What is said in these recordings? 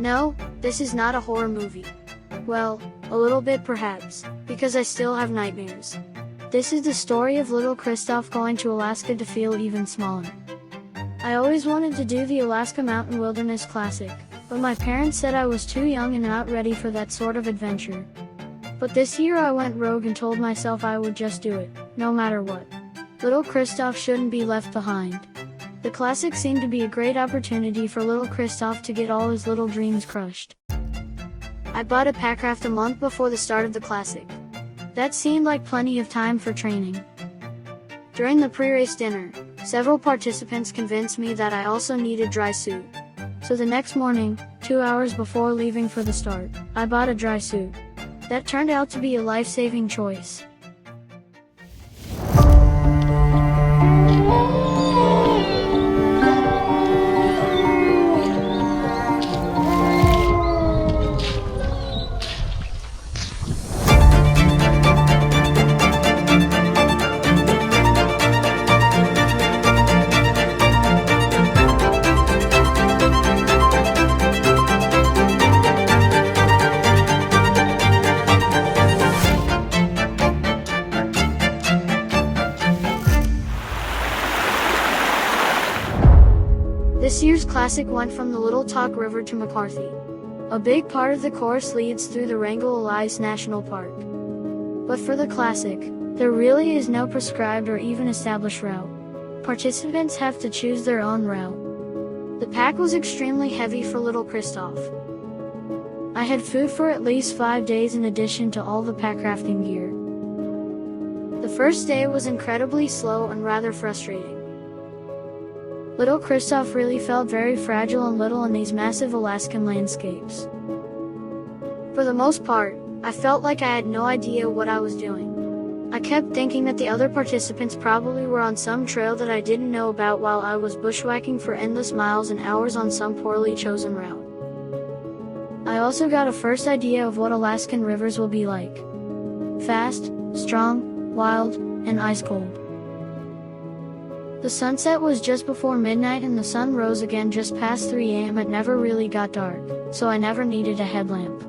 No, this is not a horror movie. Well, a little bit perhaps, because I still have nightmares. This is the story of little Christof going to Alaska to feel even smaller. I always wanted to do the Alaska Mountain Wilderness Classic, but my parents said I was too young and not ready for that sort of adventure. But this year I went rogue and told myself I would just do it, no matter what. Little Christof shouldn't be left behind. The classic seemed to be a great opportunity for little Christof to get all his little dreams crushed. I bought a packraft a month before the start of the classic. That seemed like plenty of time for training. During the pre-race dinner, several participants convinced me that I also needed dry suit. So the next morning, 2 hours before leaving for the start, I bought a dry suit. That turned out to be a life-saving choice. This year's classic went from the Little Talk River to McCarthy. A big part of the course leads through the Wrangell-elias National Park. But for the classic, there really is no prescribed or even established route. Participants have to choose their own route. The pack was extremely heavy for little Christof. I had food for at least 5 days in addition to all the packrafting gear. The first day was incredibly slow and rather frustrating. Little Christof really felt very fragile and little in these massive Alaskan landscapes. For the most part, I felt like I had no idea what I was doing. I kept thinking that the other participants probably were on some trail that I didn't know about while I was bushwhacking for endless miles and hours on some poorly chosen route. I also got a first idea of what Alaskan rivers will be like. Fast, strong, wild, and ice cold. The sunset was just before midnight and the sun rose again just past 3 a.m. It never really got dark, so I never needed a headlamp.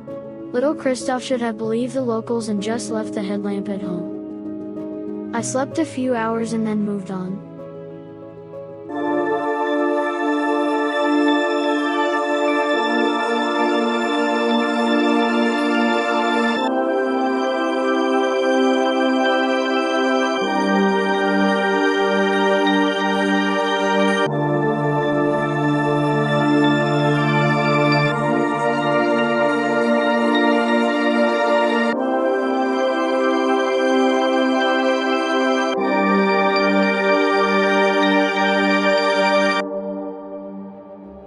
Little Christof should have believed the locals and just left the headlamp at home. I slept a few hours and then moved on.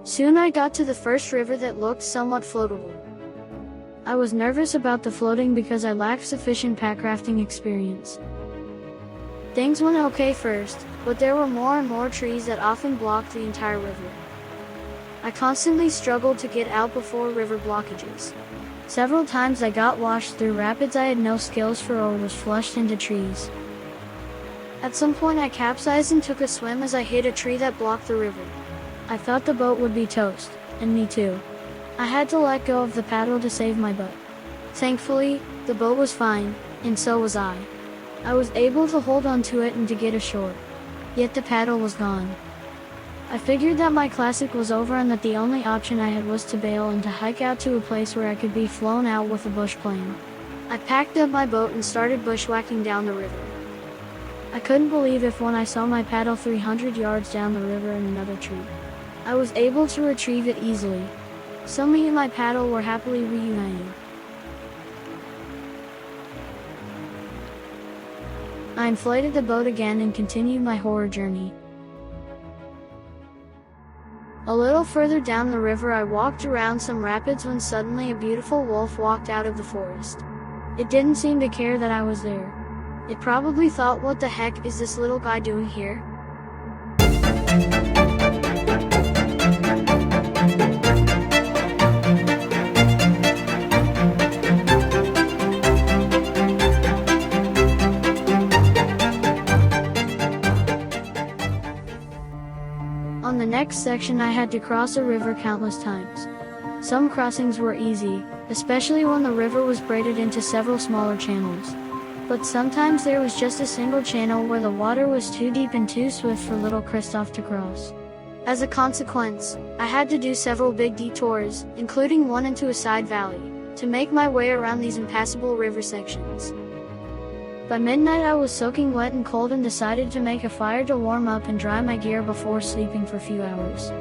Soon I got to the first river that looked somewhat floatable. I was nervous about the floating because I lacked sufficient packrafting experience. Things went okay first, but there were more and more trees that often blocked the entire river. I constantly struggled to get out before river blockages. Several times I got washed through rapids I had no skills for or was flushed into trees. At some point I capsized and took a swim as I hit a tree that blocked the river. I thought the boat would be toast, and me too. I had to let go of the paddle to save my butt. Thankfully, the boat was fine, and so was I. I was able to hold onto it and to get ashore. Yet the paddle was gone. I figured that my classic was over and that the only option I had was to bail and to hike out to a place where I could be flown out with a bush plane. I packed up my boat and started bushwhacking down the river. I couldn't believe it when I saw my paddle 300 yards down the river in another tree. I was able to retrieve it easily. So me and my paddle were happily reunited. I inflated the boat again and continued my horror journey. A little further down the river I walked around some rapids when suddenly a beautiful wolf walked out of the forest. It didn't seem to care that I was there. It probably thought, what the heck is this little guy doing here? On the next section I had to cross a river countless times. Some crossings were easy, especially when the river was braided into several smaller channels. But sometimes there was just a single channel where the water was too deep and too swift for little Christof to cross. As a consequence, I had to do several big detours, including one into a side valley, to make my way around these impassable river sections. By midnight I was soaking wet and cold and decided to make a fire to warm up and dry my gear before sleeping for a few hours.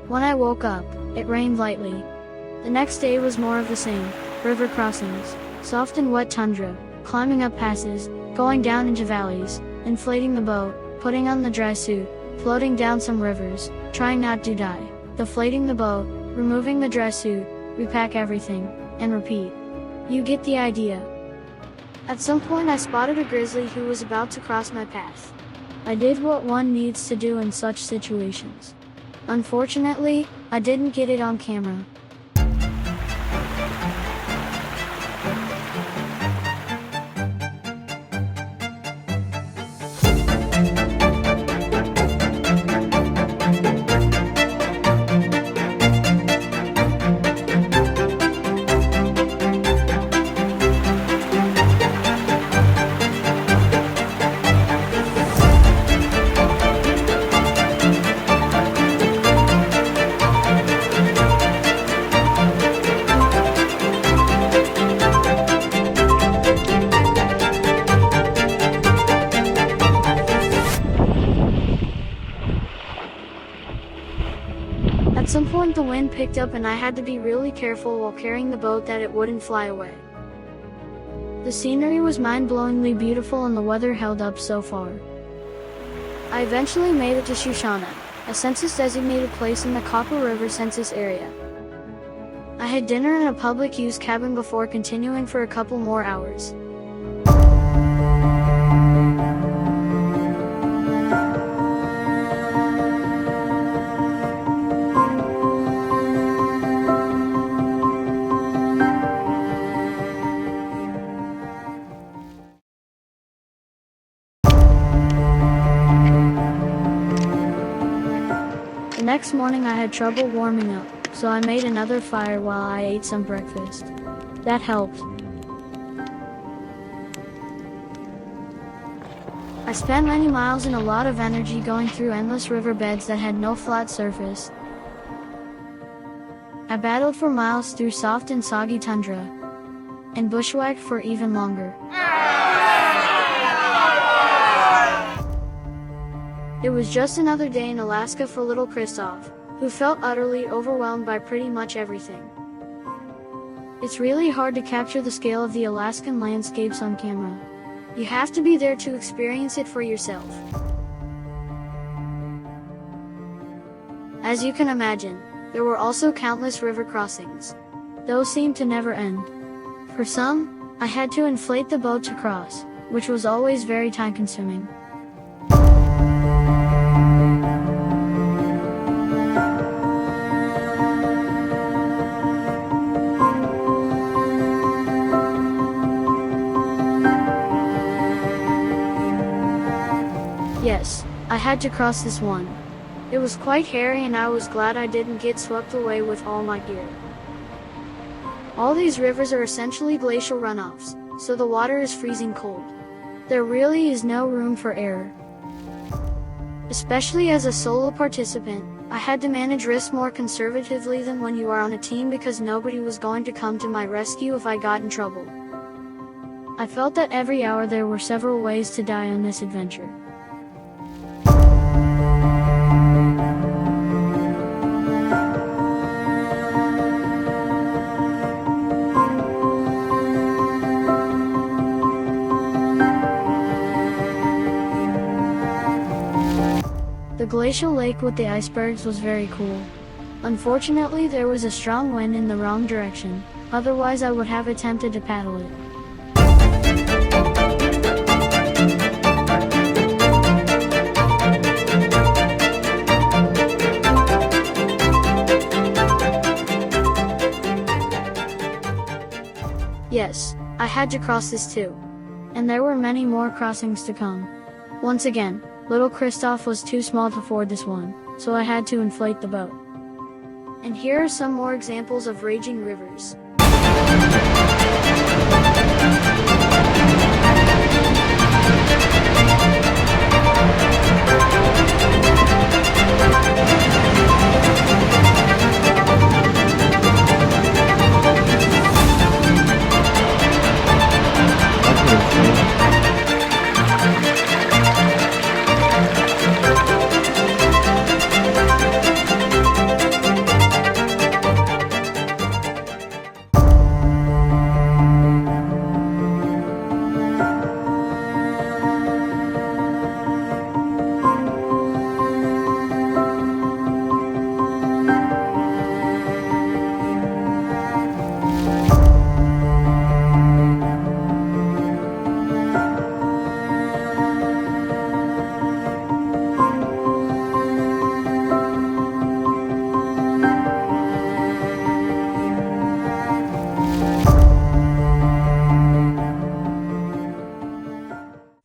When I woke up, it rained lightly. The next day was more of the same: river crossings, soft and wet tundra, climbing up passes, going down into valleys, inflating the boat, putting on the dry suit, floating down some rivers, trying not to die, deflating the boat, removing the dry suit, repack everything, and repeat. You get the idea. At some point I spotted a grizzly who was about to cross my path. I did what one needs to do in such situations. Unfortunately, I didn't get it on camera. At some point the wind picked up and I had to be really careful while carrying the boat that it wouldn't fly away. The scenery was mind-blowingly beautiful and the weather held up so far. I eventually made it to Shoshana, a census-designated place in the Copper River census area. I had dinner in a public-use cabin before continuing for a couple more hours. The next morning I had trouble warming up, so I made another fire while I ate some breakfast. That helped. I spent many miles and a lot of energy going through endless riverbeds that had no flat surface. I battled for miles through soft and soggy tundra, and bushwhacked for even longer. It was just another day in Alaska for little Christof, who felt utterly overwhelmed by pretty much everything. It's really hard to capture the scale of the Alaskan landscapes on camera. You have to be there to experience it for yourself. As you can imagine, there were also countless river crossings. Those seemed to never end. For some, I had to inflate the boat to cross, which was always very time-consuming. Yes, I had to cross this one. It was quite hairy and I was glad I didn't get swept away with all my gear. All these rivers are essentially glacial runoffs, so the water is freezing cold. There really is no room for error. Especially as a solo participant, I had to manage risks more conservatively than when you are on a team because nobody was going to come to my rescue if I got in trouble. I felt that every hour there were several ways to die on this adventure. The glacial lake with the icebergs was very cool. Unfortunately, there was a strong wind in the wrong direction, otherwise I would have attempted to paddle it. had to cross this too. And there were many more crossings to come. Once again, little Christof was too small to ford this one, so I had to inflate the boat. And here are some more examples of raging rivers.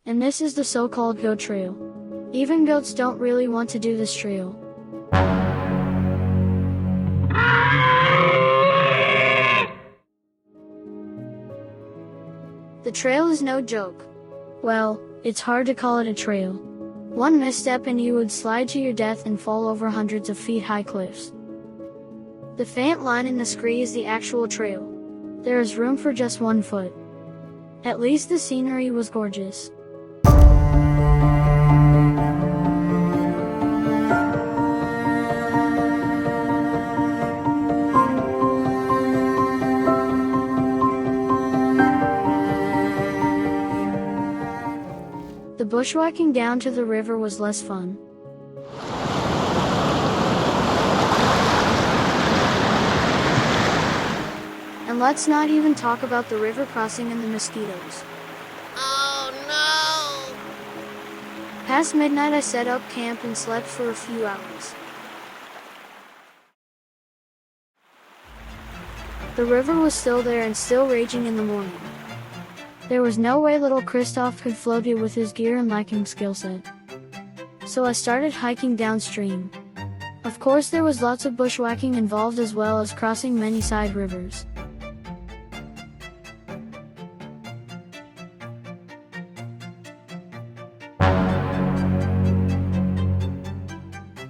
And this is the so-called goat trail. Even goats don't really want to do this trail. The trail is no joke. Well, it's hard to call it a trail. One misstep and you would slide to your death and fall over hundreds of feet high cliffs. The faint line in the scree is the actual trail. There is room for just 1 foot. At least the scenery was gorgeous. The bushwhacking down to the river was less fun. And let's not even talk about the river crossing and the mosquitoes. Oh no! Past midnight I set up camp and slept for a few hours. The river was still there and still raging in the morning. There was no way little Christof could float it with his gear and lacking skill set. So I started hiking downstream. Of course there was lots of bushwhacking involved as well as crossing many side rivers.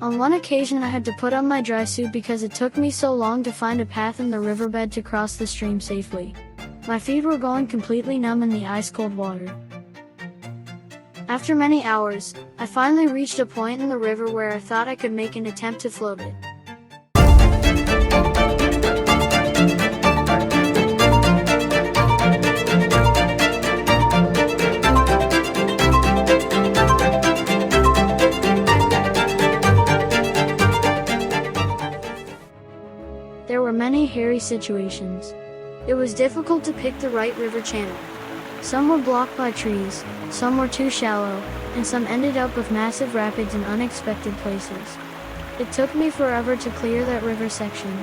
On one occasion I had to put on my dry suit because it took me so long to find a path in the riverbed to cross the stream safely. My feet were going completely numb in the ice-cold water. After many hours, I finally reached a point in the river where I thought I could make an attempt to float it. There were many hairy situations. It was difficult to pick the right river channel. Some were blocked by trees, some were too shallow, and some ended up with massive rapids in unexpected places. It took me forever to clear that river section.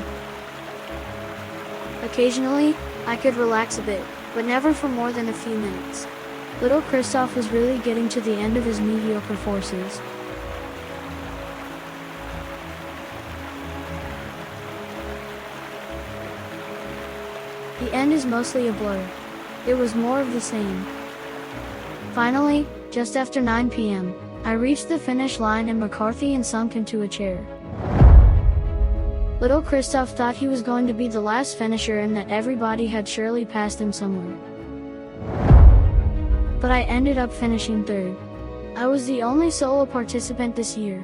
Occasionally, I could relax a bit, but never for more than a few minutes. Little Christof was really getting to the end of his mediocre forces. The end is mostly a blur. It was more of the same. Finally, just after 9 p.m., I reached the finish line and McCarthy and sunk into a chair. Little Christof thought he was going to be the last finisher and that everybody had surely passed him somewhere. But I ended up finishing third. I was the only solo participant this year.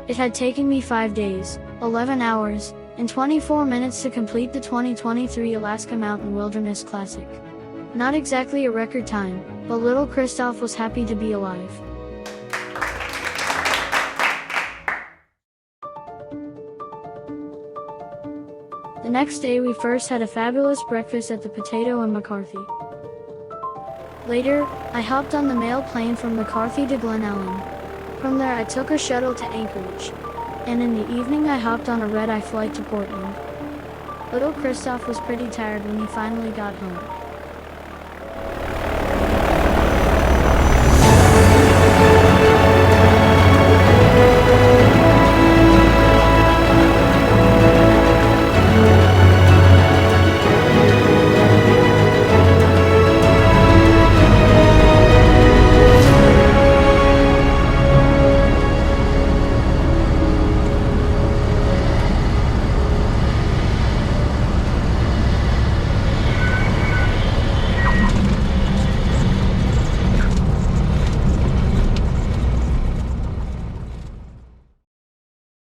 It had taken me 5 days, 11 hours, and 24 minutes to complete the 2023 Alaska Mountain Wilderness Classic. Not exactly a record time, but little Christof was happy to be alive. The next day we first had a fabulous breakfast at the Potato and McCarthy. Later, I hopped on the mail plane from McCarthy to Glen Ellen. From there I took a shuttle to Anchorage. And in the evening I hopped on a red-eye flight to Portland. Little Christof was pretty tired when he finally got home.